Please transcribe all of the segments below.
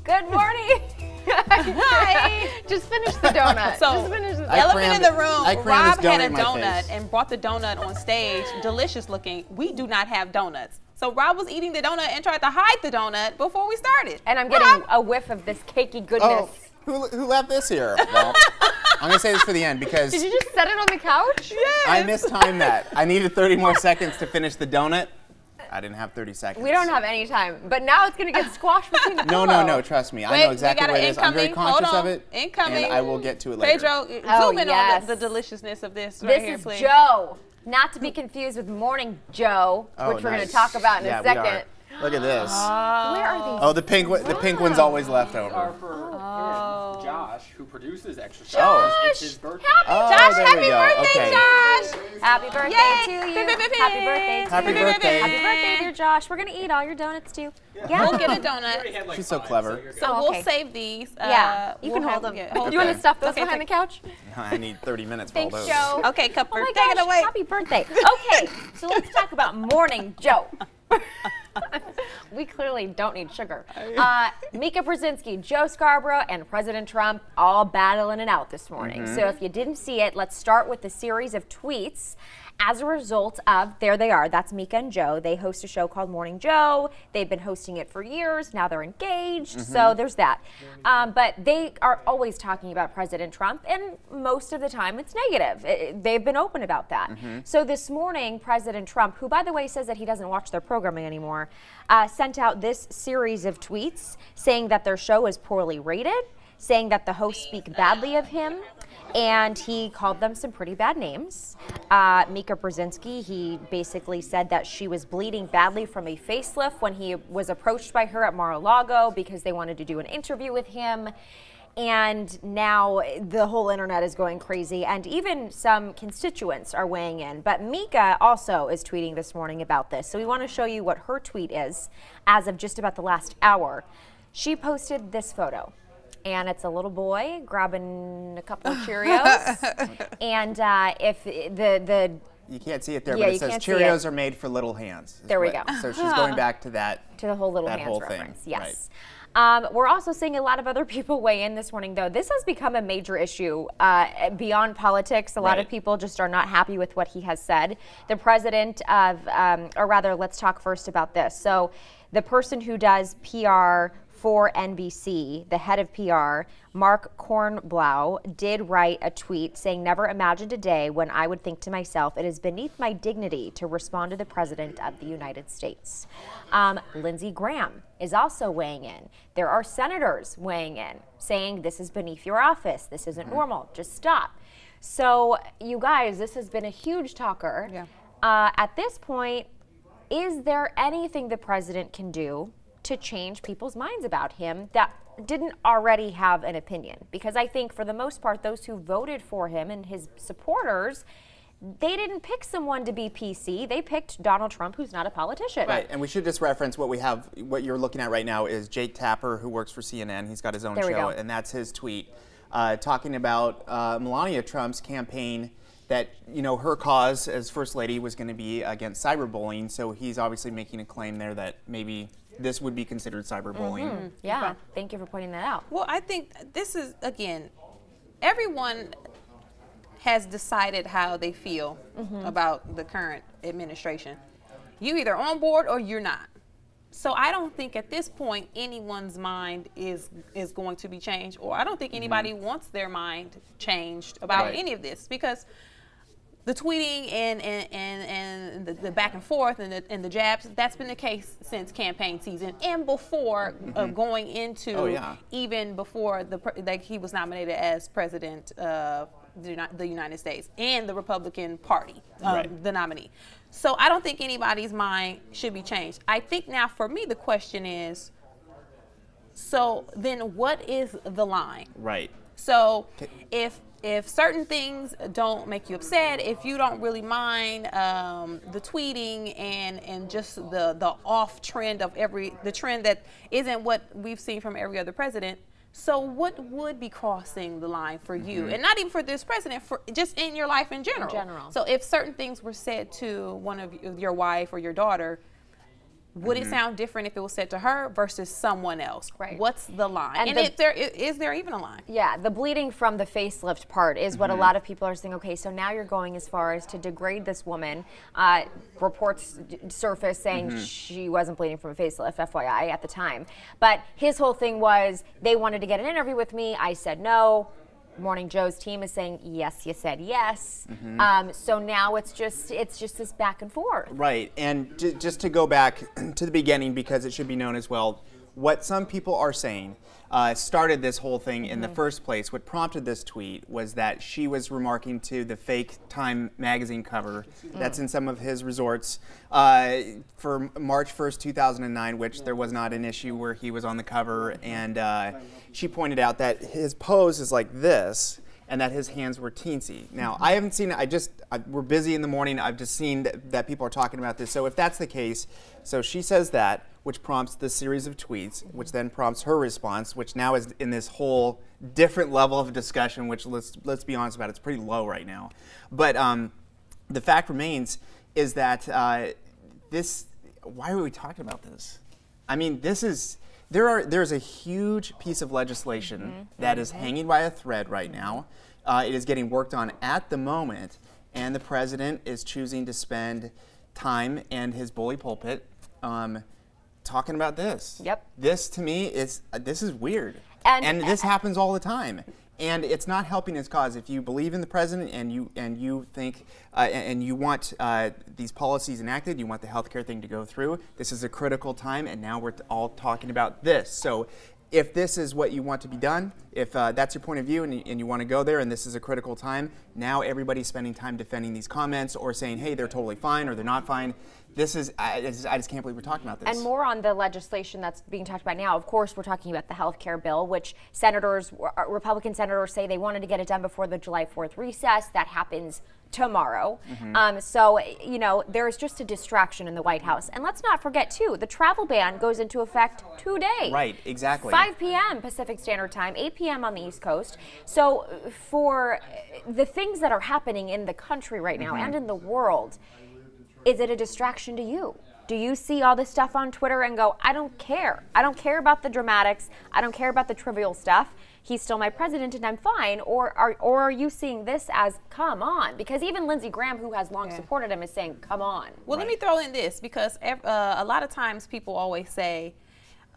Good morning. Hi. Just finish the donut. So, elephant in the room, Rob had a donut and brought the donut on stage, delicious looking. We do not have donuts. So Rob was eating the donut and tried to hide the donut before we started. And I'm getting a whiff of this cakey goodness. Oh, who left this here? Well, I'm gonna say this for the end because Did you just set it on the couch? Yes. I mistimed that. I needed 30 more seconds to finish the donut. I didn't have 30 seconds. We don't have any time, but now it's gonna get squashed between the pillow. No, trust me. I know exactly what it is. I'm very conscious of it. Incoming. And I will get to it later. Pedro, zoom in on the deliciousness of this right here, please. This is Joe. Not to be confused with Morning Joe, which we're going to talk about in a second. We are. Look at this. Where are these? Oh, the pink one's always left over. Are for Josh, who produces Extra Josh! Stars. It's his birthday. Happy birthday, Okay. Josh! Happy birthday Yay. to you. Happy birthday to Happy you. birthday. Happy birthday, dear Josh. We're going to eat all your donuts, too. Yeah. We'll get a donut. She's so clever. So we'll save these. Yeah, you can hold them. Do you want to stuff those behind the couch? I need 30 minutes for all Thanks, those. Joe. Okay, Cupper, Oh my take it gosh, away. Happy birthday. Okay, so let's talk about Morning Joe. We clearly don't need sugar. Mika Brzezinski, Joe Scarborough, and President Trump all battling it out this morning. So if you didn't see it, let's start with the series of tweets as a result of, there they are, that's Mika and Joe. They host a show called Morning Joe. They've been hosting it for years. Now they're engaged. So there's that. But they are always talking about President Trump, and most of the time it's negative. They've been open about that. So this morning, President Trump, who by the way says that he doesn't watch their programming anymore, sent out this series of tweets saying that their show is poorly rated, saying that the hosts speak badly of him, and he called them some pretty bad names. Mika Brzezinski, he basically said that she was bleeding badly from a facelift when he was approached by her at Mar-a-Lago because they wanted to do an interview with him. And now the whole internet is going crazy, and even some constituents are weighing in. But Mika also is tweeting this morning about this. So we want to show you what her tweet is as of just about the last hour. She posted this photo. And it's a little boy grabbing a couple of Cheerios. And if the you can't see it there, but it says Cheerios are made for little hands. There we go. So she's going back to that. To the whole little that hands whole reference. thing. Yes. Right. We're also seeing a lot of other people weigh in this morning, though. This has become a major issue beyond politics. A lot of people just are not happy with what he has said. The president of, or rather, let's talk first about this. So the person who does PR for NBC, the head of PR, Mark Kornblau, did write a tweet saying, "Never imagined a day when I would think to myself, it is beneath my dignity to respond to the President of the United States." Lindsey Graham is also weighing in. There are senators weighing in, saying this is beneath your office, this isn't normal, just stop. So you guys, this has been a huge talker. Yeah. At this point, is there anything the president can do to change people's minds about him that didn't already have an opinion? Because I think for the most part, those who voted for him and his supporters, they didn't pick someone to be PC. They picked Donald Trump, who's not a politician. Right, and we should just reference what we have, what you're looking at right now is Jake Tapper, who works for CNN. He's got his own show, and that's his tweet talking about Melania Trump's campaign that, you know, her cause as First Lady was going to be against cyberbullying. So he's obviously making a claim there that maybe this would be considered cyberbullying. Yeah, thank you for pointing that out. Well, I think this is, again, everyone has decided how they feel about the current administration. You either on board or you're not. So I don't think at this point anyone's mind is going to be changed, or I don't think anybody wants their mind changed about any of this, because the tweeting and the back and forth and the jabs, that's been the case since campaign season and before going into even before he was nominated as president of the United States and the Republican Party, the nominee. So I don't think anybody's mind should be changed. I think now for me the question is, so then what is the line? Right. So if certain things don't make you upset, if you don't really mind the tweeting and just the off trend of the trend that isn't what we've seen from every other president, so what would be crossing the line for you? And not even for this president, for just in your life in general. So if certain things were said to one of your wife or your daughter, would it sound different if it was said to her versus someone else? Right. What's the line? And is there even a line? Yeah, the bleeding from the facelift part is what a lot of people are saying. Okay, so now you're going as far as to degrade this woman. Reports surfaced saying she wasn't bleeding from a facelift, FYI, at the time. But his whole thing was they wanted to get an interview with me. I said no. Morning Joe's team is saying, yes, you said yes. So now it's just this back and forth. Right, and just to go back to the beginning, because it should be known as well, what some people are saying started this whole thing in the first place. What prompted this tweet was that she was remarking to the fake Time magazine cover that's in some of his resorts for March 1st, 2009, which there was not an issue where he was on the cover, and she pointed out that his pose is like this and that his hands were teensy. Now, I haven't seen it. We're busy in the morning. I've just seen that people are talking about this. So if that's the case, so she says that, which prompts this series of tweets, which then prompts her response, which now is in this whole different level of discussion, which let's be honest about, it's pretty low right now. But the fact remains is that why are we talking about this? I mean, there's a huge piece of legislation that is hanging by a thread right now. It is getting worked on at the moment, and the president is choosing to spend time and his bully pulpit talking about this. Yep. This to me is weird, and this happens all the time. And it's not helping his cause. If you believe in the president and you think and you want these policies enacted, you want the healthcare thing to go through, this is a critical time, and now we're all talking about this. So if this is what you want to be done, if that's your point of view and you want to go there and this is a critical time, now everybody's spending time defending these comments or saying, hey, they're totally fine or they're not fine. I just can't believe we're talking about this. And more on the legislation that's being talked about now. Of course, we're talking about the health care bill, which Republican senators say they wanted to get it done before the July 4th recess. That happens tomorrow. So, there's just a distraction in the White House. And let's not forget, too, the travel ban goes into effect today. Right, exactly. 5 p.m. Pacific Standard Time, 8 p.m. on the East Coast. So for the things that are happening in the country right now and in the world, is it a distraction to you? Do you see all this stuff on Twitter and go, I don't care. I don't care about the dramatics. I don't care about the trivial stuff. He's still my president and I'm fine. Or are you seeing this as, come on? Because even Lindsey Graham, who has long supported him, is saying, come on. Well, let me throw in this, because a lot of times people always say,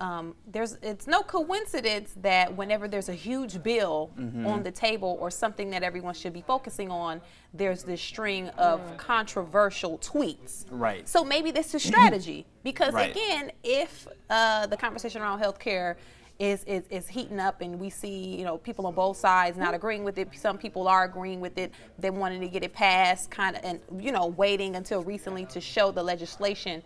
it's no coincidence that whenever there's a huge bill on the table or something that everyone should be focusing on, there's this string of controversial tweets. Right. So maybe this is strategy, because again, if the conversation around healthcare is heating up and we see people on both sides not agreeing with it, some people are agreeing with it, they wanted to get it passed, and waiting until recently to show the legislation.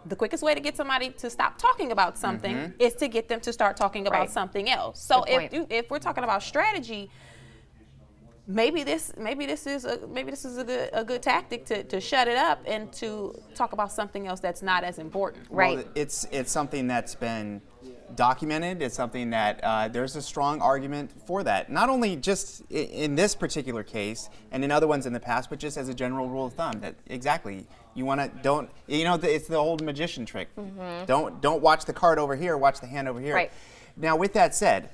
The quickest way to get somebody to stop talking about something is to get them to start talking about something else. So if we're talking about strategy, maybe this is a good tactic to shut it up and to talk about something else that's not as important. Right. Well, it's something that's been documented. It's something that there's a strong argument for that. Not only just in this particular case and in other ones in the past, but just as a general rule of thumb that you want to it's the old magician trick. Don't watch the card over here, watch the hand over here. Right. Now, with that said,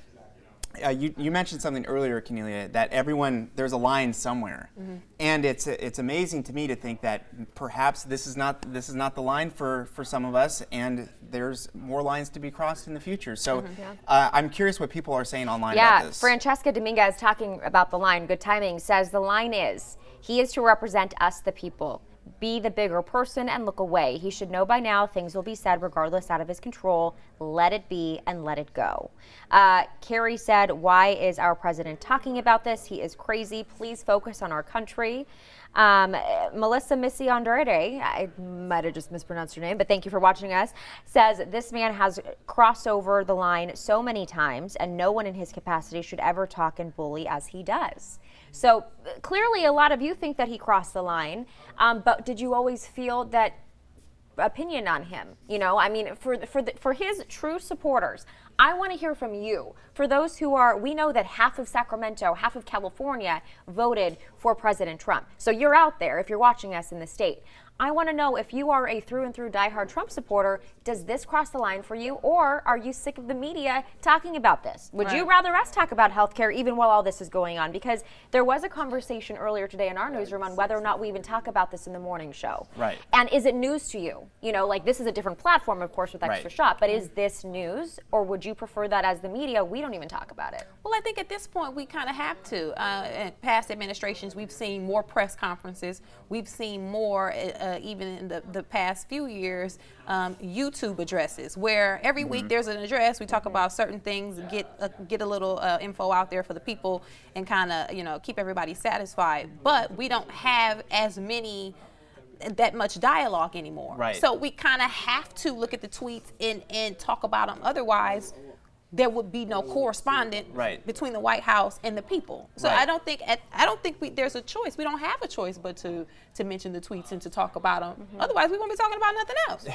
you mentioned something earlier, Cornelia, that there's a line somewhere, and it's amazing to me to think that perhaps this is not the line for some of us, and there's more lines to be crossed in the future. So I'm curious what people are saying online about this. Francesca Dominguez, talking about the line, good timing, says the line is, he is to represent us, the people. Be the bigger person and look away. He should know by now things will be said regardless out of his control. Let it be and let it go. Carrie said, why is our president talking about this? He is crazy. Please focus on our country. Melissa Missy Andrade, I might have just mispronounced your name, but thank you for watching us, says this man has crossed over the line so many times and no one in his capacity should ever talk and bully as he does. So clearly a lot of you think that he crossed the line, but did you always feel that opinion on him? I mean, for his true supporters, I want to hear from you. For those we know that half of Sacramento, half of California voted for President Trump. So you're out there if you're watching us in the state. I want to know if you are a through and through diehard Trump supporter, does this cross the line for you, or are you sick of the media talking about this? Would you rather us talk about healthcare even while all this is going on? Because there was a conversation earlier today in our newsroom on whether or not we even talk about this in the morning show. Right. And is it news to you? You know, like this is a different platform, of course, with Extra Shot, but is this news, or would you prefer that as the media, we don't even talk about it? Well, I think at this point we kind of have to. In past administrations, we've seen more press conferences. We've seen more, even in the past few years, YouTube addresses where every week there's an address. We talk about certain things, get a little info out there for the people, and kind of keep everybody satisfied. But we don't have as many. That much dialogue anymore. Right. So we kind of have to look at the tweets and talk about them. Otherwise, there would be no correspondence between the White House and the people. So I don't think there's a choice. We don't have a choice but to mention the tweets and to talk about them. Otherwise, we won't be talking about nothing else.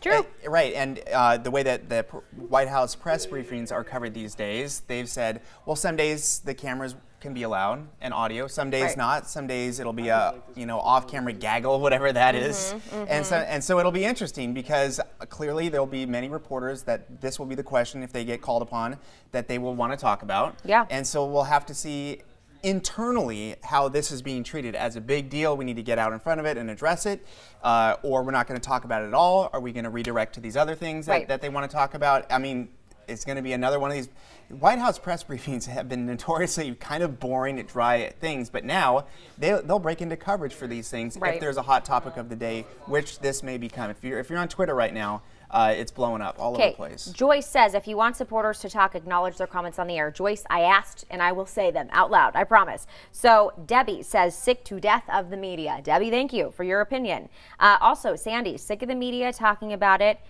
True. Right, and the way that the White House press briefings are covered these days, they've said, well, some days the cameras can be allowed and audio, some days not. Some days it'll be a off-camera gaggle, whatever that is. And so it'll be interesting because clearly there'll be many reporters that this will be the question if they get called upon that they will want to talk about. Yeah. And so we'll have to see internally how this is being treated as a big deal. We need to get out in front of it and address it, or we're not going to talk about it at all. Are we going to redirect to these other things that they want to talk about? I mean, it's going to be another one of these. White House press briefings have been notoriously kind of boring, dry things, but now they'll break into coverage for these things if there's a hot topic of the day, which this may become. If you're on Twitter right now, it's blowing up all over the place. Joyce says, if you want supporters to talk, acknowledge their comments on the air. Joyce, I asked, and I will say them out loud, I promise. So Debbie says, sick to death of the media. Debbie, thank you for your opinion. Also, Sandy, sick of the media talking about it.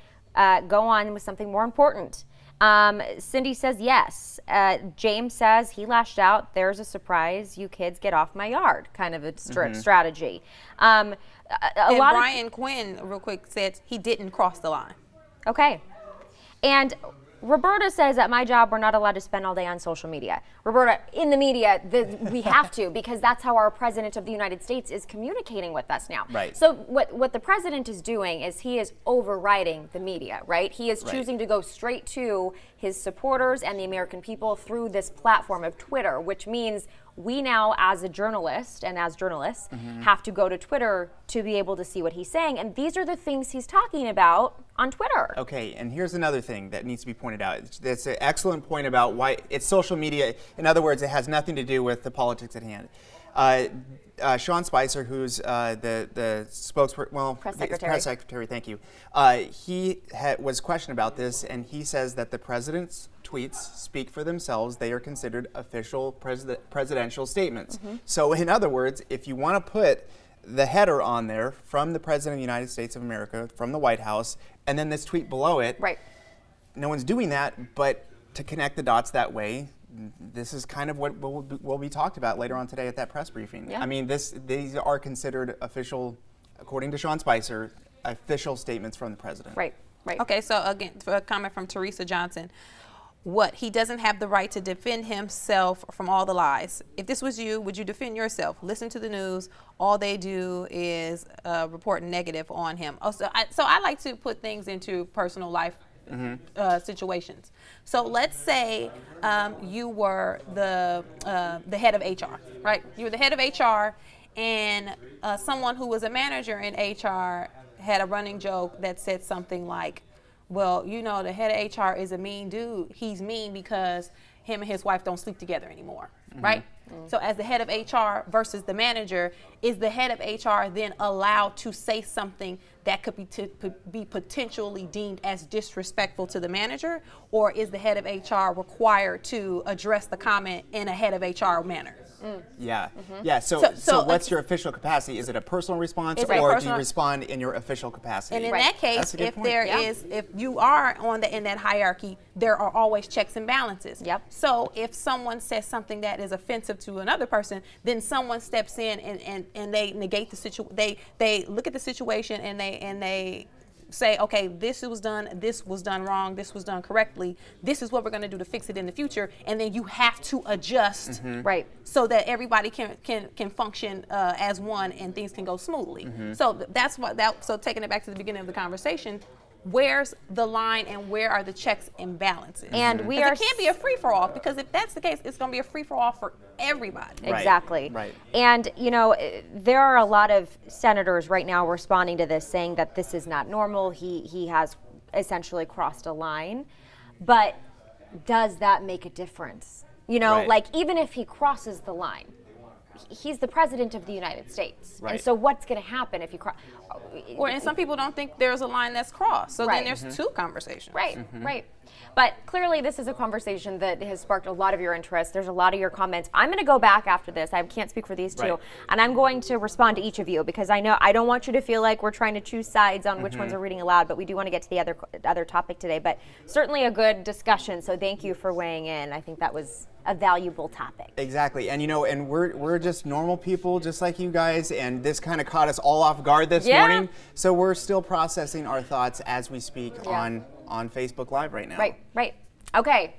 Go on with something more important. Cindy says yes. James says he lashed out. There's a surprise. You kids get off my yard. Kind of a strategy. Brian Quinn, real quick, said he didn't cross the line. Okay. And Roberta says at my job, we're not allowed to spend all day on social media. Roberta, in the media, we have to, because that's how our president of the United States is communicating with us now. Right. So what the president is doing is he is overriding the media, right? He is choosing to go straight to his supporters and the American people through this platform of Twitter, which means we now, as a journalist and as journalists, have to go to Twitter to be able to see what he's saying. And these are the things he's talking about on Twitter. Okay, and here's another thing that needs to be pointed out. It's an excellent point about why it's social media. In other words, it has nothing to do with the politics at hand. Sean Spicer, who's the spokesperson, press secretary, thank you. He was questioned about this, and he says that the president's tweets speak for themselves. They are considered official presidential statements. So in other words, if you want to put the header on there from the President of the United States of America, from the White House, and then this tweet below it, no one's doing that, but to connect the dots that way, this is kind of what will be talked about later on today at that press briefing. I mean, these are considered official, according to Sean Spicer, official statements from the president. Right. Okay, so again, for a comment from Teresa Johnson, he doesn't have the right to defend himself from all the lies. If this was you, would you defend yourself? Listen to the news. All they do is report negative on him. So I like to put things into personal life situations. So let's say you were the head of HR, right? You were the head of HR, and someone who was a manager in HR had a running joke that said something like, well, the head of HR is a mean dude. He's mean because him and his wife don't sleep together anymore, right? So as the head of HR versus the manager, is the head of HR then allowed to say something that could be potentially deemed as disrespectful to the manager, or is the head of HR required to address the comment in a head of HR manner? Yeah. So what's your official capacity? Is it a personal response, or do you respond in your official capacity? And in that case, if you are in that hierarchy, there are always checks and balances. So if someone says something that is offensive to another person, then someone steps in and they negate the situation. They look at the situation and they say, okay, this was done wrong, this was done correctly, this is what we're going to do to fix it in the future, and then you have to adjust, right, so that everybody can function as one and things can go smoothly. So that's what so taking it back to the beginning of the conversation, where's the line and where are the checks and balances? And we are, it can't be a free-for-all, because if that's the case, it's going to be a free-for-all for everybody. exactly. Right. And you know, there are a lot of senators right now responding to this, saying that this is not normal. He has essentially crossed a line. But does that make a difference? You know, Right. like, even if he crosses the line, he's the president of the United States. Right. And so what's going to happen if he crosses? And some people don't think there's a line that's crossed. So Right. then there's two conversations. Right, right. But clearly this is a conversation that has sparked a lot of your interest. There's a lot of your comments. I'm going to go back after this. I can't speak for these two. Right. And I'm going to respond to each of you, because I know I don't want you to feel like we're trying to choose sides on which ones are reading aloud, but we do want to get to the other topic today. But certainly a good discussion, so thank you for weighing in. I think that was a valuable topic. Exactly, and you know, and we're just normal people, just like you guys, and this kind of caught us all off guard this morning. So we're still processing our thoughts as we speak on Facebook Live right now. Right, right. Okay.